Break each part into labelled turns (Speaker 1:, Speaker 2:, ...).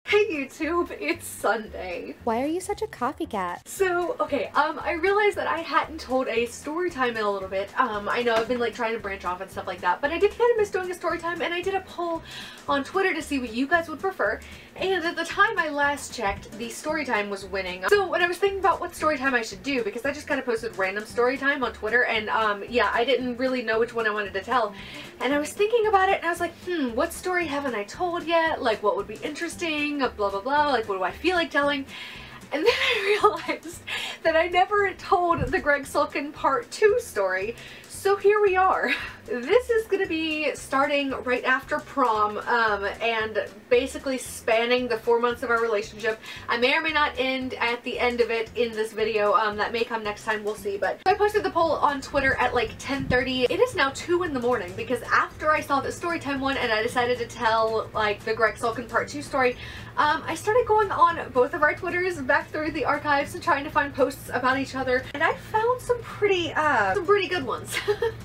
Speaker 1: Hey YouTube, it's Sunday.
Speaker 2: Why are you such a copycat?
Speaker 1: So, okay, I realized that I hadn't told a story time in a little bit. I know I've been like trying to branch off and stuff like that, but I did kind of miss doing a story time, and I did a poll on Twitter to see what you guys would prefer, and at the time I last checked, the story time was winning. So when I was thinking about what story time I should do, because I just kind of posted random story time on Twitter, and yeah, I didn't really know which one I wanted to tell, and I was thinking about it, and I was like, what story haven't I told yet? Like, what would be interesting? Blah blah blah, like what do I feel like telling? And then I realized that I never told the GREGG SULKIN Part 2 story, so here we are. This is gonna be starting right after prom, and basically spanning the 4 months of our relationship. I may or may not end at the end of it in this video. That may come next time, we'll see. But I posted the poll on Twitter at like 10:30. It is now 2 in the morning because after I saw the storytime one and I decided to tell like the GREGG SULKIN Part 2 story, I started going on both of our Twitters, back through the archives and trying to find posts about each other, and I found some pretty good ones.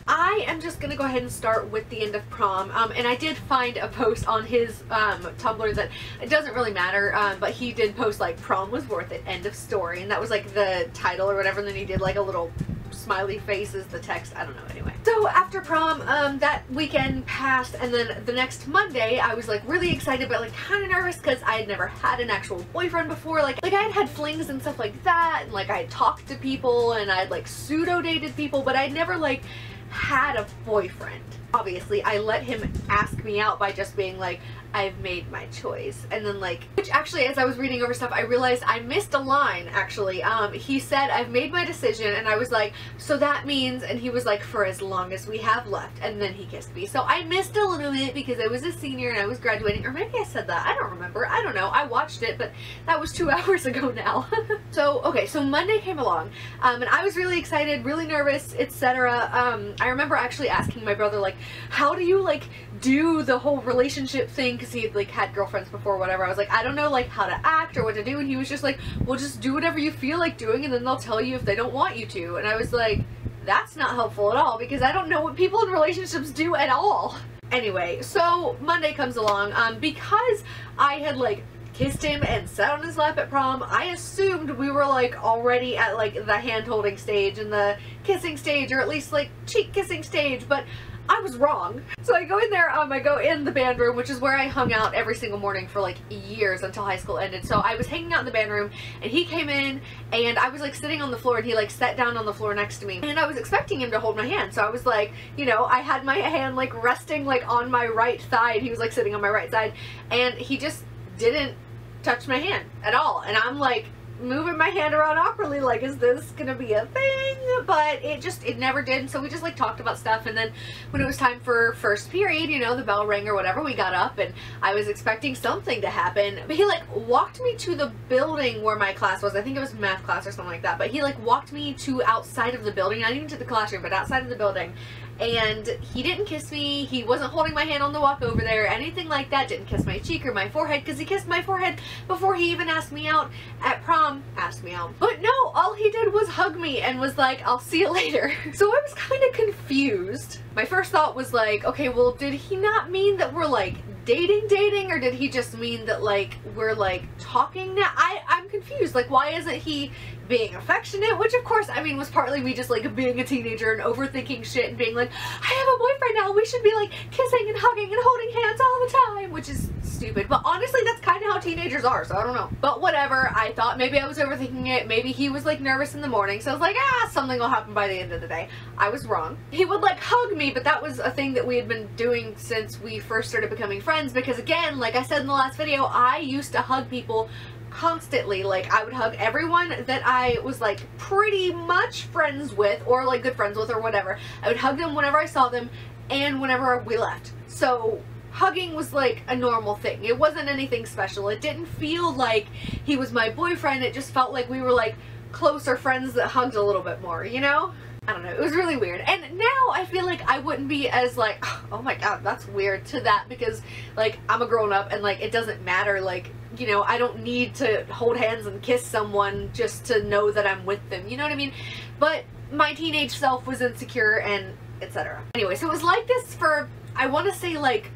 Speaker 1: I am just gonna go ahead and start with the end of prom, and I did find a post on his Tumblr that it doesn't really matter, but he did post like prom was worth it, end of story, and that was like the title or whatever, and then he did like a little smiley face as the text, I don't know, anyway. So after prom, that weekend passed, and then the next Monday I was like really excited but like kind of nervous because I had never had an actual boyfriend before. Like I had had flings and stuff like that, and like I had talked to people and I'd like pseudo dated people, but I'd never like had a boyfriend. Obviously I let him ask me out by just being like, I've made my choice, and then like, which actually as I was reading over stuff I realized I missed a line actually. He said I've made my decision, and I was like, so that means, and he was like, for as long as we have left, and then he kissed me. So I missed a little bit because I was a senior and I was graduating, or maybe I said that, I don't remember, I don't know, I watched it, but that was 2 hours ago now. So okay, so Monday came along, and I was really excited, really nervous, etc. I remember actually asking my brother like, how do you like do the whole relationship thing, because he had like had girlfriends before, whatever. I was like, I don't know like how to act or what to do, and he was just like, well, just do whatever you feel like doing and then they'll tell you if they don't want you to. And I was like, that's not helpful at all, because I don't know what people in relationships do at all. Anyway, so Monday comes along, because I had like kissed him and sat on his lap at prom, I assumed we were like already at like the hand holding stage and the kissing stage, or at least like cheek kissing stage, but I was wrong. So I go in there, I go in the band room, which is where I hung out every single morning for like years until high school ended. So I was hanging out in the band room, and he came in, and I was like sitting on the floor, and he like sat down on the floor next to me, and I was expecting him to hold my hand. So I was like, you know, I had my hand like resting like on my right thigh, and he was like sitting on my right side, and he just didn't touch my hand at all. And I'm like moving my hand around awkwardly like, is this gonna be a thing? But it never did. And so we just like talked about stuff, and then when it was time for first period, you know, the bell rang or whatever, we got up, and I was expecting something to happen, but he like walked me to the building where my class was. I think it was math class or something like that, but he like walked me to outside of the building, not even to the classroom, but outside of the building. And he didn't kiss me, he wasn't holding my hand on the walk over there, anything like that, didn't kiss my cheek or my forehead, because he kissed my forehead before he even asked me out at prom. Asked me out. But no, all he did was hug me and was like, I'll see you later. So I was kind of confused. My first thought was like, okay, well, did he not mean that we're like dating, or did he just mean that like we're like talking now? I'm confused. Like, why isn't he being affectionate? Which of course, I mean, was partly me just like being a teenager and overthinking shit and being like, I have a boyfriend now, we should be like kissing and hugging and holding hands all the time, which is stupid. But honestly, that's kind of how teenagers are, so I don't know. But whatever, I thought maybe I was overthinking it, maybe he was like nervous in the morning, so I was like, something will happen by the end of the day. I was wrong. He would like hug me, but that was a thing that we had been doing since we first started becoming friends, because again, like I said in the last video, I used to hug people constantly. Like, I would hug everyone that I was like pretty much friends with, or like good friends with, or whatever. I would hug them whenever I saw them and whenever we left. So hugging was like a normal thing. It wasn't anything special. It didn't feel like he was my boyfriend. It just felt like we were like closer friends that hugged a little bit more, you know? I don't know, it was really weird. And now I feel like I wouldn't be as like, oh my god, that's weird, to that, because like I'm a grown up and like it doesn't matter, like, you know, I don't need to hold hands and kiss someone just to know that I'm with them, you know what I mean? But my teenage self was insecure and etc. Anyway, so it was like this for, I want to say like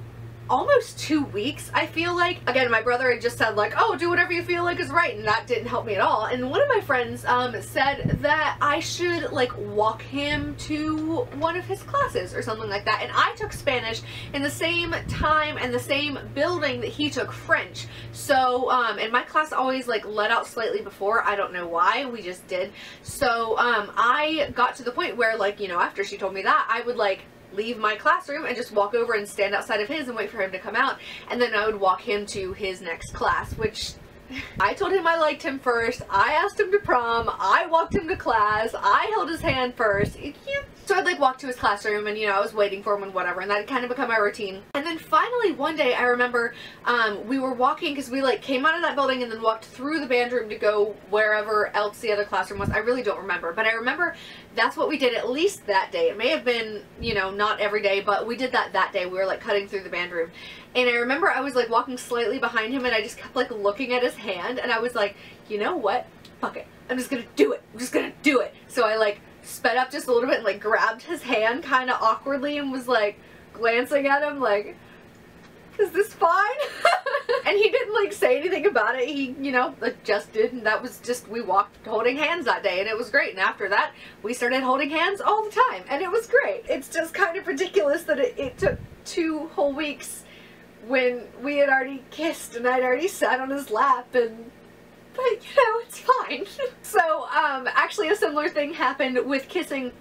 Speaker 1: almost 2 weeks, I feel like. Again, my brother had just said like, oh, do whatever you feel like is right, and that didn't help me at all. And one of my friends said that I should like walk him to one of his classes or something like that. And I took Spanish in the same time and the same building that he took French. So, and my class always like let out slightly before. I don't know why, we just did. So, I got to the point where like, you know, after she told me that, I would like leave my classroom and just walk over and stand outside of his and wait for him to come out, and then I would walk him to his next class, which I told him I liked him first, I asked him to prom, I walked him to class, I held his hand first. So I'd like walk to his classroom and, you know, I was waiting for him and whatever, and that had kind of become my routine. And then finally one day I remember we were walking, because we like came out of that building and then walked through the band room to go wherever else the other classroom was. I really don't remember, but I remember that's what we did at least that day. It may have been, you know, not every day, but we did that day. We were like cutting through the band room. And I remember I was like walking slightly behind him, and I just kept like looking at his hand, and I was like, you know what? Fuck it. I'm just gonna do it. I'm just gonna do it. So I like sped up just a little bit and like grabbed his hand kind of awkwardly and was like glancing at him like, is this fine? And he didn't like say anything about it. He, you know, adjusted, and that was just, we walked holding hands that day, and it was great. And after that, we started holding hands all the time, and it was great. It's just kind of ridiculous that it took 2 whole weeks when we had already kissed and I'd already sat on his lap, and but you know, it's fine. So actually a similar thing happened with kissing.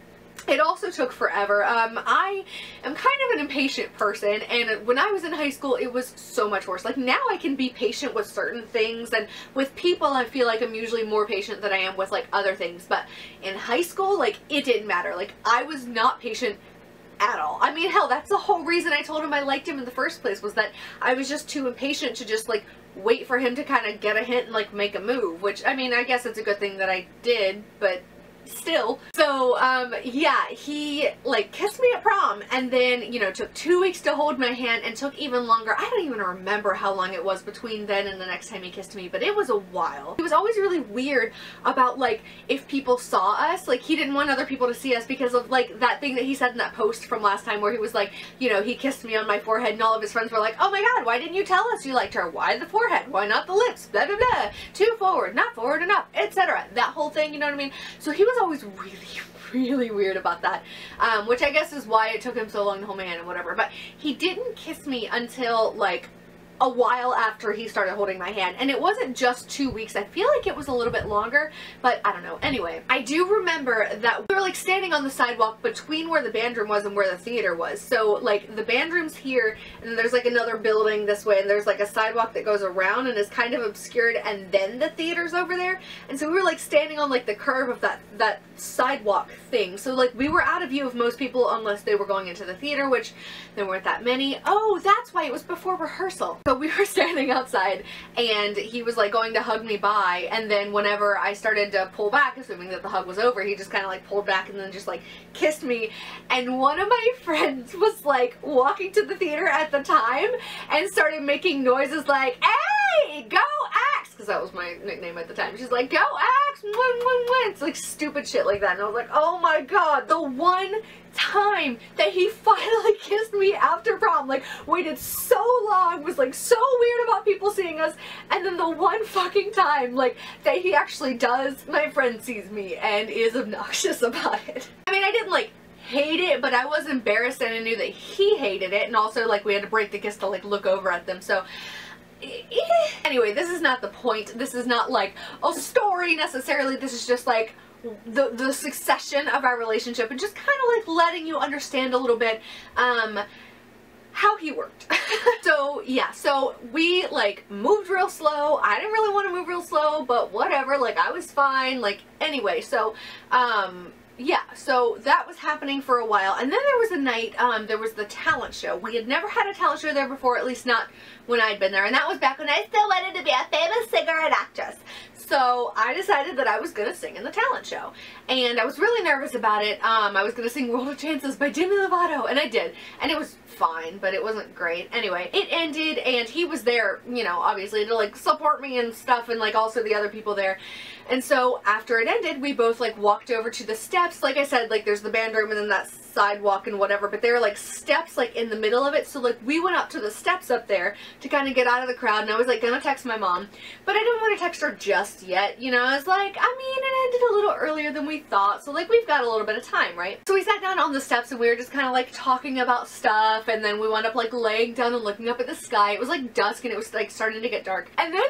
Speaker 1: It also took forever. I am kind of an impatient person, and when I was in high school it was so much worse. Like now I can be patient with certain things, and with people I feel like I'm usually more patient than I am with like other things, but in high school like it didn't matter. Like I was not patient at all. I mean, hell, that's the whole reason I told him I liked him in the first place, was that I was just too impatient to just like wait for him to kind of get a hint and like make a move, which I mean, I guess it's a good thing that I did, but still. So yeah, he like kissed me at prom, and then, you know, took 2 weeks to hold my hand, and took even longer. I don't even remember how long it was between then and the next time he kissed me, but it was a while. He was always really weird about like if people saw us. Like he didn't want other people to see us because of like that thing that he said in that post from last time where he was like, you know, he kissed me on my forehead, and all of his friends were like, oh my god, why didn't you tell us you liked her? Why the forehead? Why not the lips? Blah blah blah. Too forward, not forward enough, etc. That whole thing, you know what I mean? So he was always really weird about that, which I guess is why it took him so long to hold my hand and whatever. But he didn't kiss me until like a while after he started holding my hand, and it wasn't just 2 weeks. I feel like it was a little bit longer, but I don't know. Anyway, I do remember that we were like standing on the sidewalk between where the band room was and where the theater was. So like the band room's here, and then there's like another building this way, and there's like a sidewalk that goes around and is kind of obscured, and then the theater's over there. And so we were like standing on like the curve of that sidewalk thing. So like we were out of view of most people unless they were going into the theater, which there weren't that many. Oh, that's why it was before rehearsal. So we were standing outside, and he was like going to hug me by, and then whenever I started to pull back, assuming that the hug was over, he just kind of like pulled back and then just like kissed me. And one of my friends was like walking to the theater at the time and started making noises like, hey, go Axe, because that was my nickname at the time. She's like, go Axe, win, win, win. It's like stupid shit like that. And I was like, oh my god, the one time that he finally kissed me after prom, like waited so long, was like so weird about people seeing us, and then the one fucking time like that he actually does, my friend sees me and is obnoxious about it. I mean, I didn't like hate it, but I was embarrassed, and I knew that he hated it, and also like we had to break the kiss to like look over at them. So anyway, this is not the point. This is not like a story necessarily. This is just like the succession of our relationship, and just kind of like letting you understand a little bit how he worked. So yeah, so we like moved real slow. I didn't really want to move real slow, but whatever, like I was fine. Like anyway, so yeah, so that was happening for a while, and then there was a night, there was the talent show. We had never had a talent show there before, at least not when I'd been there, and that was back when I still wanted to be a famous singer and actress. So I decided that I was going to sing in the talent show, and I was really nervous about it. I was going to sing World of Chances by Demi Lovato, and I did, and it was fine, but it wasn't great. Anyway, it ended, and he was there, you know, obviously to like support me and stuff, and like also the other people there. And so after it ended, we both like walked over to the steps. Like I said, like there's the band room, and then that sidewalk and whatever, but there were like steps like in the middle of it, so like we went up to the steps up there to kind of get out of the crowd, and I was like gonna text my mom, but I didn't want to text her just yet, you know. I was like, I mean, it ended a little earlier than we thought, so like we've got a little bit of time, right? So we sat down on the steps and we were just kind of like talking about stuff, and then we wound up like laying down and looking up at the sky. It was like dusk and it was like starting to get dark, and then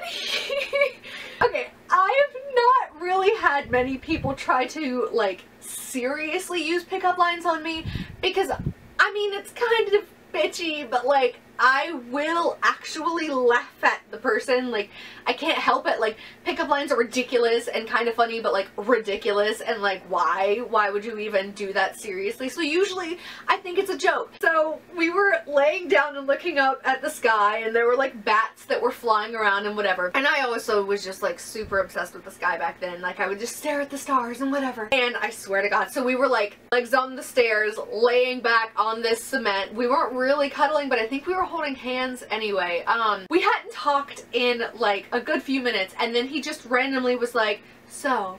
Speaker 1: okay, I have not really had many people try to like seriously use pickup lines on me, because I mean, it's kind of bitchy, but like I will actually laugh at the person. Like, I can't help it. Like, pickup lines are ridiculous and kind of funny, but like ridiculous, and like why would you even do that seriously? So usually I think it's a joke. So we were laying down and looking up at the sky, and there were like bats that were flying around and whatever, and I also was just like super obsessed with the sky back then. Like, I would just stare at the stars and whatever, and I swear to God, so we were like legs on the stairs, laying back on this cement. We weren't really cuddling, but I think we were holding hands anyway. We hadn't talked in like a good few minutes, and then he just randomly was like, so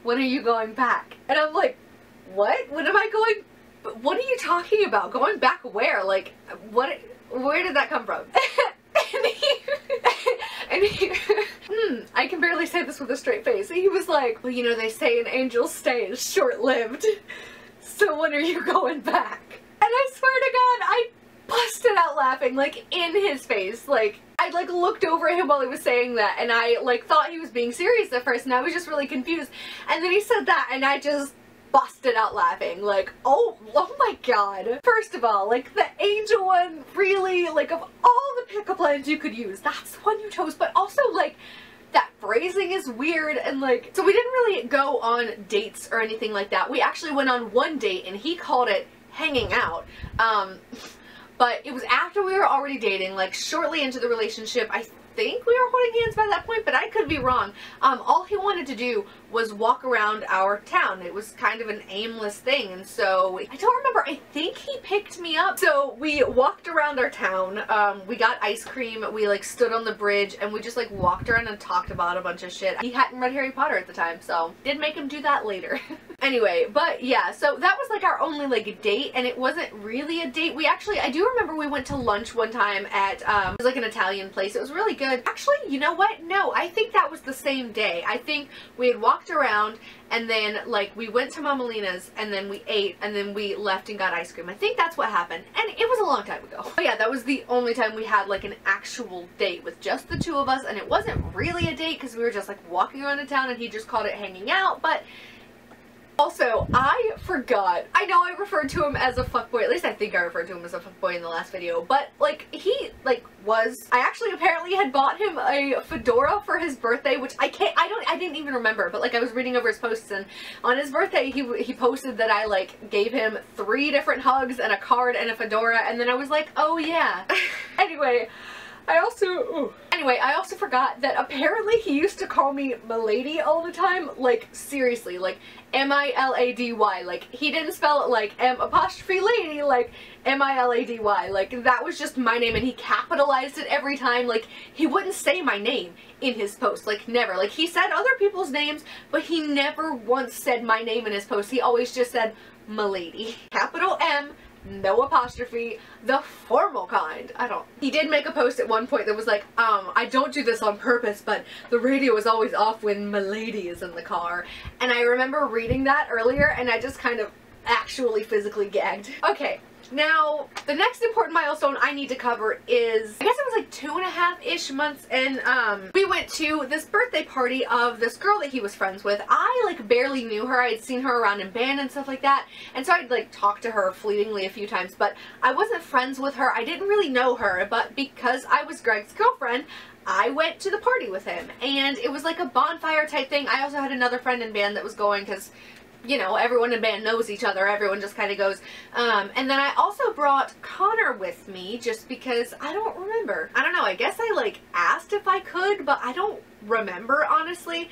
Speaker 1: when are you going back? And I'm like, what? When am I going? What are you talking about? Going back where? Like, what? Where did that come from? I can barely say this with a straight face. He was like, well, you know, they say an angel's stay is short-lived, so when are you going back? And I swear to God, I busted out laughing, like, in his face. Like, I like looked over at him while he was saying that, and I like thought he was being serious at first, and I was just really confused, and then he said that, and I just busted out laughing. Like, oh my God. First of all, like, the angel one, really, like, of all the pickup lines you could use, that's the one you chose. But also, like, that phrasing is weird, and like, so we didn't really go on dates or anything like that. We actually went on one date, and he called it hanging out. But it was after we were already dating, like shortly into the relationship. I think we were holding hands by that point, but I could be wrong. All he wanted to do was walk around our town. It was kind of an aimless thing, and so I don't remember. I think he picked me up. So we walked around our town. We got ice cream. We like stood on the bridge, and we just like walked around and talked about a bunch of shit. He hadn't read Harry Potter at the time, so did make him do that later. Anyway, but yeah, so that was like our only like date, and it wasn't really a date. We actually, I do remember we went to lunch one time at, it was like an Italian place. It was really good. Actually, you know what? No, I think that was the same day. I think we had walked around, and then like we went to Mama Lena's, and then we ate, and then we left and got ice cream. I think that's what happened, and it was a long time ago. But yeah, that was the only time we had like an actual date with just the two of us, and it wasn't really a date because we were just like walking around the town, and he just called it hanging out. But also, I forgot. I know I referred to him as a fuckboy. At least I think I referred to him as a fuckboy in the last video. But, like, he, like, was... I actually apparently had bought him a fedora for his birthday, which I didn't even remember. But, like, I was reading over his posts, and on his birthday, he posted that I, like, gave him 3 different hugs and a card and a fedora. And then I was like, oh, yeah. Anyway... I also forgot that apparently he used to call me Milady all the time. Like, seriously, like, M-I-L-A-D-Y. Like, he didn't spell it like M''lady, like M-I-L-A-D-Y. Like, that was just my name, and he capitalized it every time. Like, he wouldn't say my name in his post. Like, never. Like, he said other people's names, but he never once said my name in his post. He always just said Milady. Capital M, no apostrophe, the formal kind. He did make a post at one point that was like, I don't do this on purpose, but the radio is always off when Milady is in the car. And I remember reading that earlier, and I just kind of actually physically gagged. Okay. Now, the next important milestone I need to cover is, I guess it was like 2.5-ish months, and we went to this birthday party of this girl that he was friends with. I like barely knew her. I had seen her around in band and stuff like that, and so I'd like talked to her fleetingly a few times, but I wasn't friends with her. I didn't really know her, but because I was Greg's girlfriend, I went to the party with him, and it was like a bonfire type thing. I also had another friend in band that was going because, you know, everyone in band knows each other. Everyone just kind of goes. And then I also brought Connor with me just because I don't remember. I don't know. I guess I like asked if I could, but I don't remember, honestly.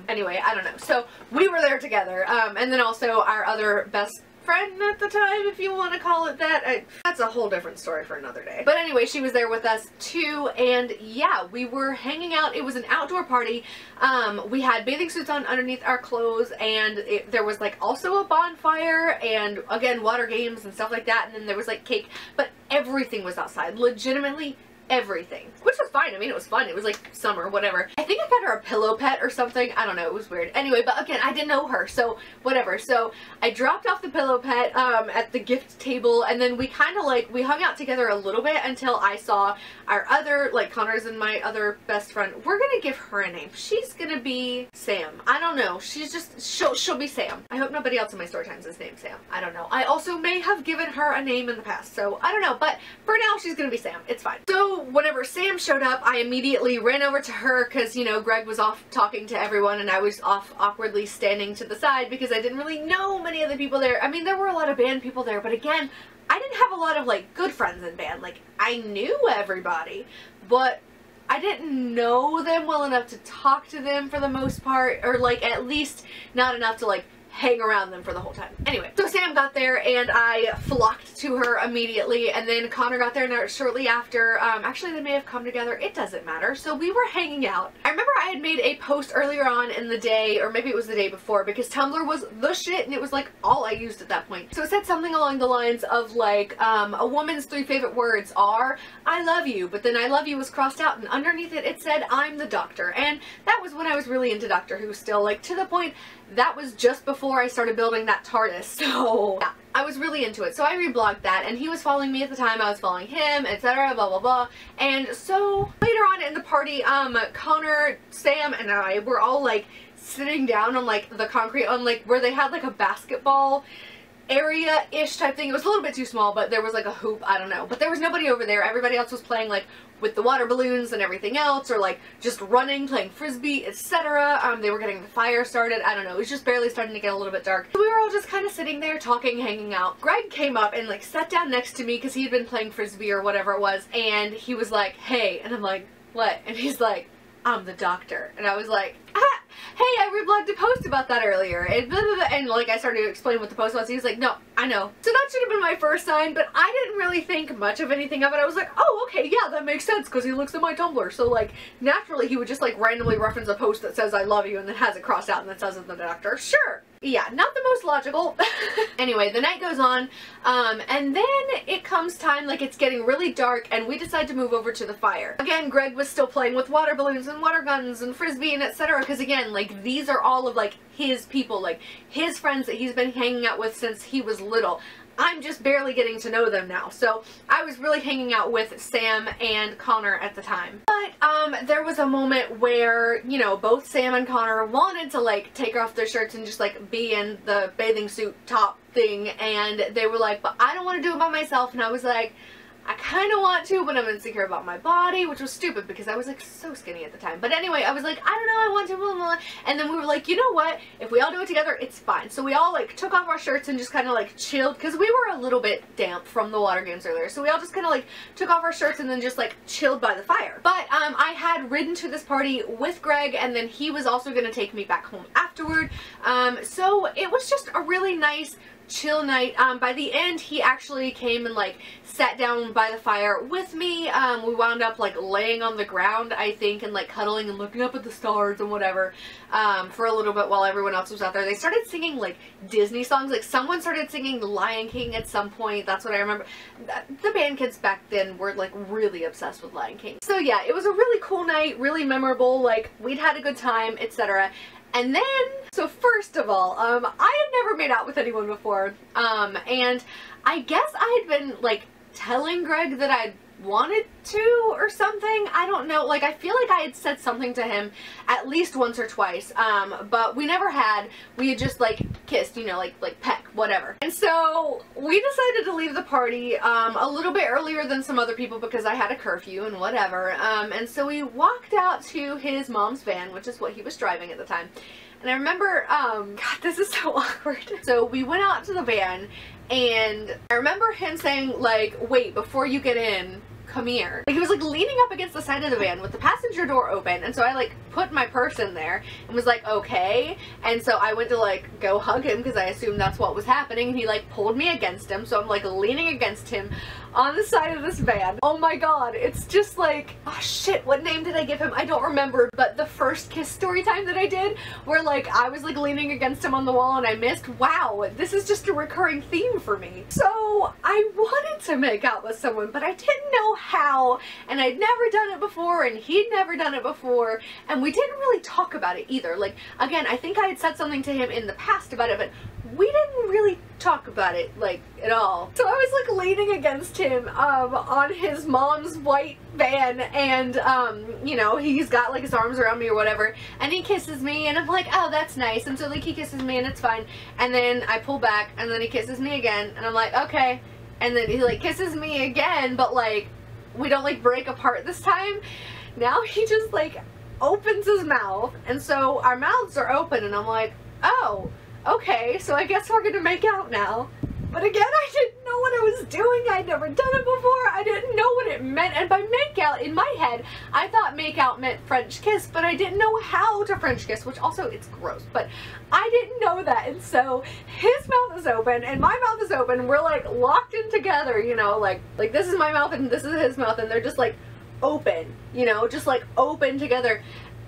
Speaker 1: Anyway, I don't know. So we were there together. And then also our other best friend at the time, if you want to call it that. That's a whole different story for another day. But anyway, she was there with us too, and yeah, we were hanging out. It was an outdoor party. We had bathing suits on underneath our clothes, and there was like also a bonfire, and again, water games and stuff like that, and then there was like cake, but everything was outside. Legitimately everything, which was fine. I mean, it was fun. It was like summer, whatever. I think I got her a pillow pet or something. I don't know. It was weird. Anyway, but again, I didn't know her, so whatever. So I dropped off the pillow pet at the gift table, and then we kind of like, we hung out together a little bit until I saw our other, like Connor's and my other best friend. We're gonna give her a name. She's gonna be Sam. I don't know. She's just, she'll be Sam. I hope nobody else in my story times is named Sam. I don't know. I also may have given her a name in the past, so I don't know, but for now she's gonna be Sam. It's fine. So whenever Sam showed up, I immediately ran over to her because, you know, Greg was off talking to everyone and I was off awkwardly standing to the side because I didn't really know many of the people there. I mean, there were a lot of band people there, but again, I didn't have a lot of like good friends in band. Like, I knew everybody, but I didn't know them well enough to talk to them for the most part, or like at least not enough to like hang around them for the whole time. Anyway, so Sam got there and I flocked to her immediately, and then Connor got there shortly after. Actually, they may have come together. It doesn't matter. So we were hanging out. I remember I had made a post earlier on in the day, or maybe it was the day before, because Tumblr was the shit and it was like all I used at that point. So it said something along the lines of like, a woman's 3 favorite words are, I love you, but then I love you was crossed out, and underneath it, it said, I'm the Doctor. And that was when I was really into Doctor Who still, like to the point that was just before I started building that TARDIS, so yeah, I was really into it. So I reblogged that, and he was following me at the time, I was following him, etc, blah blah blah. And so later on in the party, Connor, Sam, and I were all like sitting down on like the concrete on like where they had like a basketball area-ish type thing. It was a little bit too small, but there was like a hoop, I don't know. But there was nobody over there. Everybody else was playing like with the water balloons and everything else, or like just running, playing frisbee, etc. They were getting the fire started. I don't know. It was just barely starting to get a little bit dark. So we were all just kind of sitting there talking, hanging out. Greg came up and like sat down next to me because he had been playing frisbee or whatever it was, and he was like, hey, and I'm like, what? And he's like, I'm the Doctor. And I was like, ah, hey, I reblogged a post about that earlier, and blah, blah, blah. And like I started to explain what the post was. He was like, no, I know. So that should have been my first sign, but I didn't really think much of anything of it. I was like, oh, okay, yeah, that makes sense because he looks at my Tumblr. So like naturally he would just like randomly reference a post that says I love you and then has it crossed out and then says it's the Doctor. Sure. Yeah, not the most logical. Anyway, the night goes on, and then it comes time, like it's getting really dark, and we decide to move over to the fire. Again, Greg was still playing with water balloons and water guns and frisbee and etc, because again, like these are all of like his people, like his friends that he's been hanging out with since he was little. I'm just barely getting to know them now. So I was really hanging out with Sam and Connor at the time. But there was a moment where, you know, both Sam and Connor wanted to like take off their shirts and just like be in the bathing suit top thing, and they were like, but I don't want to do it by myself. And I was like, I kind of want to, but I'm insecure about my body, which was stupid because I was like so skinny at the time. But anyway, I was like, I don't know, I want to, blah, blah, blah. And then we were like, you know what? If we all do it together, it's fine. So we all like took off our shirts and just kind of like chilled, because we were a little bit damp from the water games earlier. So we all just kind of like took off our shirts and then just like chilled by the fire. But I had ridden to this party with Greg, and then he was also going to take me back home afterward. So it was just a really nice chill night. By the end, he actually came and like sat down by the fire with me. We wound up like laying on the ground, I think, and like cuddling and looking up at the stars and whatever for a little bit while everyone else was out there. They started singing like Disney songs. Like someone started singing The Lion King at some point. That's what I remember. The band kids back then were like really obsessed with Lion King. So yeah, it was a really cool night, really memorable. Like we'd had a good time, etc. And then, so first of all, I had never made out with anyone before, and I guess I had been, like, telling Greg that I wanted to or something. I don't know. Like, I feel like I had said something to him at least once or twice, but we never had. We had just, like, kissed, you know, like peck, whatever. And so we decided to leave the party a little bit earlier than some other people because I had a curfew and whatever. And so we walked out to his mom's van, which is what he was driving at the time. And I remember, God, this is so awkward. So we went out to the van, and I remember him saying, like, wait, before you get in, come here. Like, he was like leaning up against the side of the van with the passenger door open, and so I like put my purse in there and was like, okay. And so I went to like go hug him because I assumed that's what was happening, and he like pulled me against him, so I'm like leaning against him on the side of this van. Oh my god, it's just like, oh shit, what name did I give him? I don't remember, but the first kiss story time that I did, where like I was like leaning against him on the wall and I missed, wow, this is just a recurring theme for me. So I wanted to make out with someone, but I didn't know how, and I'd never done it before, and he'd never done it before, and we didn't really talk about it either. Like, again, I think I had said something to him in the past about it, but we didn't really talk about it, like, at all. So I was like leaning against him on his mom's white van, and you know, he's got like his arms around me or whatever, and he kisses me, and I'm like, oh, that's nice. And so like he kisses me and it's fine, and then I pull back and then he kisses me again, and I'm like, okay. And then he like kisses me again, but like we don't like break apart this time. Now he just like opens his mouth, and so our mouths are open, and I'm like, oh, okay, so I guess we're gonna make out now. But again, I didn't know what I was doing. I'd never done it before. I didn't know what it meant. And by make out, in my head, I thought make out meant French kiss, but I didn't know how to French kiss, which also, it's gross, but I didn't know that. And so his mouth is open and my mouth is open. We're like locked in together, you know, like this is my mouth and this is his mouth, and they're just like open, you know, just like open together.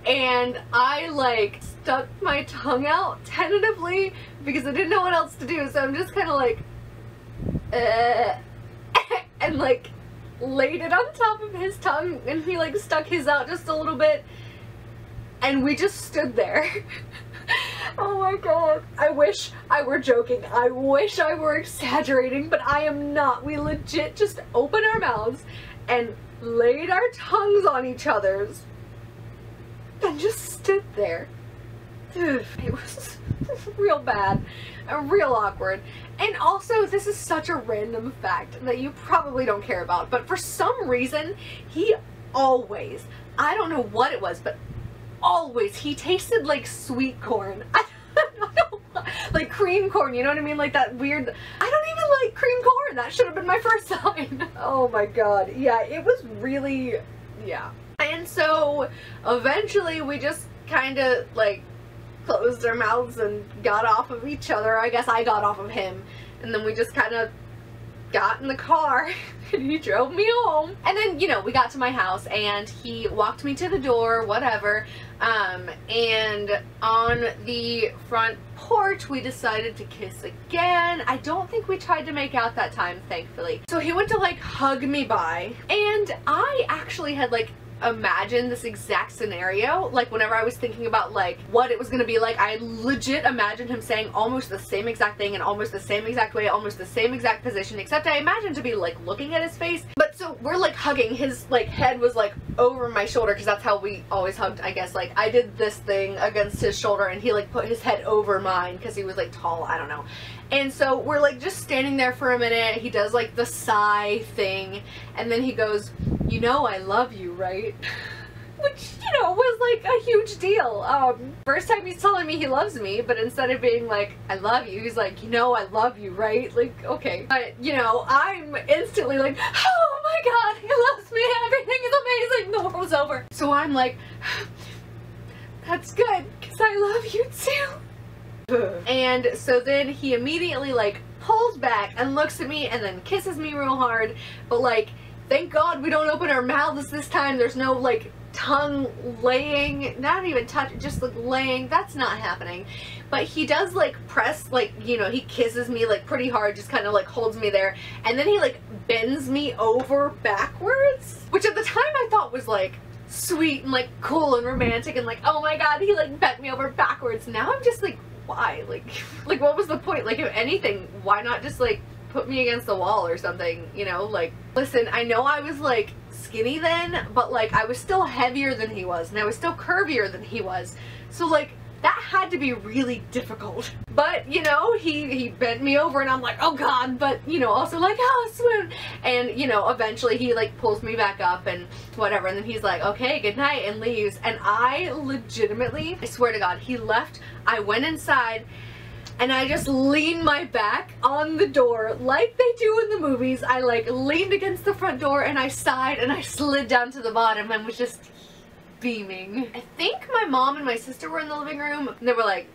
Speaker 1: And I like stuck my tongue out tentatively because I didn't know what else to do, so I'm just kind of like and like laid it on top of his tongue, and he like stuck his out just a little bit, and we just stood there. Oh my god, I wish I were joking, I wish I were exaggerating, but I am not. We legit just opened our mouths and laid our tongues on each other's and just stood there. It was real bad and real awkward. And also, this is such a random fact that you probably don't care about, but for some reason he always, I don't know what it was, but always, he tasted like sweet corn. I don't know, like cream corn, you know what I mean? Like that weird, I don't even like cream corn. That should have been my first sign. Oh my god. Yeah, it was really, yeah. And so eventually we just kind of like closed our mouths and got off of each other. I guess I got off of him, and then we just kind of got in the car and he drove me home. And then, you know, we got to my house and he walked me to the door, whatever, and on the front porch we decided to kiss again. I don't think we tried to make out that time, thankfully. So he went to like hug me by, and I actually had like imagine this exact scenario. Like whenever I was thinking about like what it was gonna be like, I legit imagined him saying almost the same exact thing in almost the same exact way, almost the same exact position, except I imagined to be like looking at his face. But so we're like hugging, his like head was like over my shoulder, because that's how we always hugged, I guess. Like I did this thing against his shoulder and he like put his head over mine because he was like tall, I don't know. And so we're like just standing there for a minute. He does like the sigh thing, and then he goes, you know I love you, right? Which, you know, was like a huge deal. First time he's telling me he loves me, but instead of being like, I love you, he's like, you know I love you, right? Like, okay. But, you know, I'm instantly like, oh my god, he loves me, everything is amazing, the world's over. So I'm like, that's good, because I love you too. And so then he immediately like pulls back and looks at me and then kisses me real hard, but like, thank god we don't open our mouths this time. There's no like tongue laying, not even touch, just like laying. That's not happening. But he does like press, like, you know, he kisses me like pretty hard, just kind of like holds me there, and then he like bends me over backwards, which at the time I thought was like sweet and like cool and romantic and like, oh my god, he like bent me over backwards. Now I'm just like, why? Like what was the point? Like, if anything, why not just like put me against the wall or something, you know? Like, listen, I know I was like skinny then, but like I was still heavier than he was, and I was still curvier than he was, so like that had to be really difficult. But, you know, he bent me over and I'm like, oh god, but, you know, also like, oh, swoon. And, you know, eventually he like pulls me back up and whatever, and then he's like, okay, good night, and leaves. And I legitimately, I swear to god, he left, I went inside, and I just leaned my back on the door like they do in the movies. I like leaned against the front door and I sighed and I slid down to the bottom and was just beaming. I think my mom and my sister were in the living room and they were like,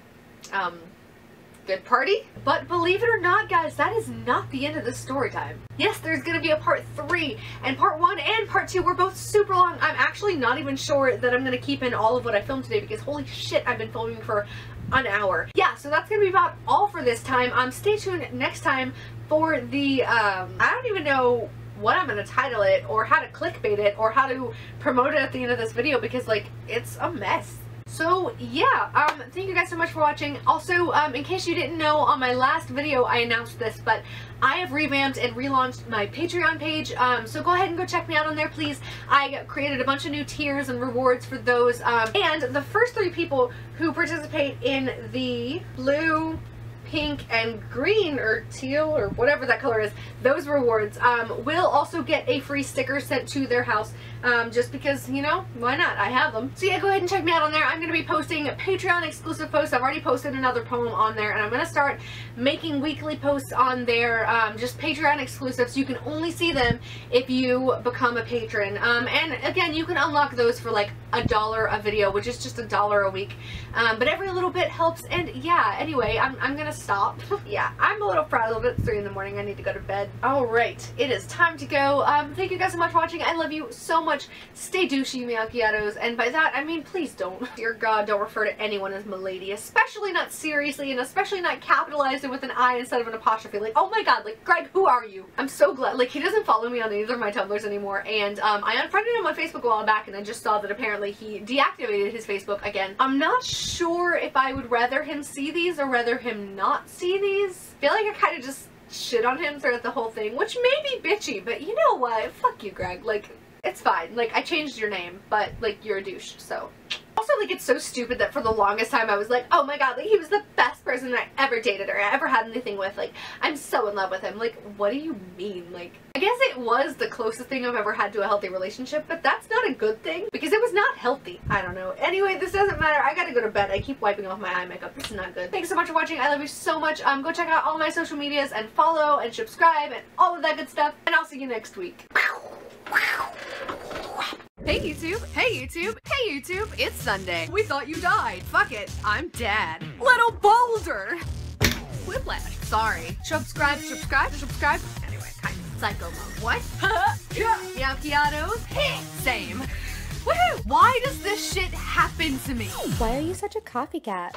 Speaker 1: good party? But believe it or not, guys, that is not the end of the story time. Yes, there's gonna be a part 3, and part 1 and part 2 were both super long. I'm actually not even sure that I'm gonna keep in all of what I filmed today because holy shit, I've been filming for an hour. Yeah, so that's gonna be about all for this time. Stay tuned next time for the, I don't even know what I'm gonna title it or how to clickbait it or how to promote it at the end of this video because like, it's a mess. So yeah, thank you guys so much for watching. Also, in case you didn't know, on my last video I announced this, but I have revamped and relaunched my Patreon page, so go ahead and go check me out on there, please. I created a bunch of new tiers and rewards for those, and the first 3 people who participate in the blue, pink, and green, or teal, or whatever that color is, those rewards, will also get a free sticker sent to their house, just because, you know, why not? I have them. So yeah, go ahead and check me out on there. I'm going to be posting Patreon exclusive posts. I've already posted another poem on there, and I'm going to start making weekly posts on there, just Patreon exclusive, so you can only see them if you become a patron. And again, you can unlock those for like $1 a video, which is just $1 a week, but every little bit helps. And yeah, anyway, I'm gonna stop. Yeah, I'm a little frazzled. It's 3 in the morning. I need to go to bed. Alright, it is time to go. Thank you guys so much for watching. I love you so much. Stay douchey, MeowChiatos, and by that I mean please don't. Dear God, don't refer to anyone as milady, especially not seriously, and especially not capitalized with an I instead of an apostrophe. Like, oh my God, like, Greg, who are you? I'm so glad. Like, he doesn't follow me on either of my Tumblrs anymore, and I unfriended him on Facebook a while back, and I just saw that apparently he deactivated his Facebook again. I'm not sure if I would rather him see these or rather him not see these. I feel like I kind of just shit on him throughout the whole thing, which may be bitchy, but you know what? Fuck you, Greg. Like, it's fine. Like, I changed your name, but, like, you're a douche, so. Also, like, it's so stupid that for the longest time I was like, oh my God, like, he was the best person I ever dated or ever had anything with. Like, I'm so in love with him. Like, what do you mean? Like, I guess it was the closest thing I've ever had to a healthy relationship, but that's not a good thing because it was not healthy. I don't know. Anyway, this doesn't matter. I gotta go to bed. I keep wiping off my eye makeup. This is not good. Thanks so much for watching. I love you so much. Go check out all my social medias and follow and subscribe and all of that good stuff, and I'll see you next week. Hey YouTube, hey YouTube, hey YouTube, it's Sunday. We thought you died. Fuck it, I'm dead. Little boulder! Whiplash, sorry. Subscribe. Anyway, kind of psycho mode. What? Yeah. MeowChiatos? Same. Woohoo! Why does this shit happen to me?
Speaker 2: Why are you such a copycat?